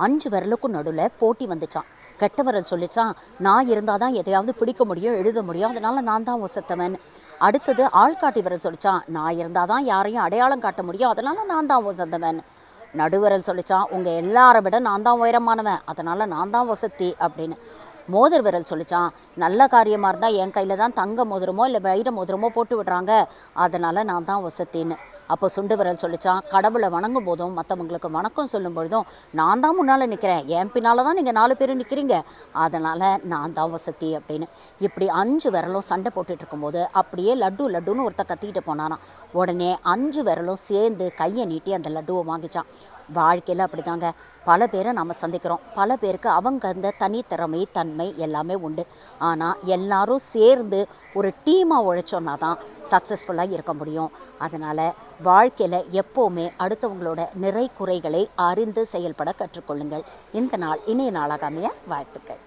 5 விரலுக்கும் நடுவில் போட்டி வந்துச்சான். கெட்ட விரல் சொல்லிச்சான், நான் இருந்தால் தான் எதையாவது பிடிக்க முடியும், எழுத முடியும், அதனால் நான் தான் ஒசத்தவன். அடுத்தது ஆள்காட்டி விரல் சொல்லிச்சான், நான் இருந்தால் தான் யாரையும் அடையாளம் காட்ட முடியும், அதனால் நான் தான் ஒசந்தவன். நடுவிரல் சொல்லிச்சான், உங்கள் எல்லாரை விட நான் தான் உயரமானவன், அதனால் நான் தான் வசத்தி அப்படின்னு. மோதிர விரல் சொல்லிச்சான், நல்ல காரியமாக இருந்தால் என் கையில் தான் தங்க மோதிரமோ இல்லை வைர மோதிரமோ போட்டு விடுறாங்க, அதனால் நான் தான் வசத்தின்னு. அப்போ சுண்டு விரல் சொல்லிச்சான், கடவுளை வணங்கும் போதும் மற்றவங்களுக்கு வணக்கம் சொல்லும் பொழுதும் நான் தான் முன்னால் நிற்கிறேன், என் பின்னால் தான் நீங்கள் 4 பேர் நிற்கிறீங்க, அதனால் நான் தான் வசதி அப்படின்னு. இப்படி 5 விரலும் சண்டை போட்டுட்டு இருக்கும்போது அப்படியே லட்டு லட்டுன்னு ஒருத்தர் கத்திக்கிட்டு போனாராம். உடனே 5 விரலும் சேர்ந்து கையை நீட்டி அந்த லட்டுவை வாங்கிச்சான். வாழ்க்கையில் அப்படி தாங்க, பல பேரை நம்ம சந்திக்கிறோம், பல பேருக்கு அவங்க அந்த தனித்திறமை தன்மை எல்லாமே உண்டு. ஆனால் எல்லாரும் சேர்ந்து ஒரு டீமாக உழைச்சோன்னா தான் சக்ஸஸ்ஃபுல்லாக இருக்க முடியும். அதனால் வாழ்க்கையில் எப்போவுமே அடுத்தவங்களோட நிறை குறைகளை அறிந்து செயல்பட கற்றுக்கொள்ளுங்கள். இந்த நாள் இனிய நாளாக அமைய வாழ்த்துக்கள்.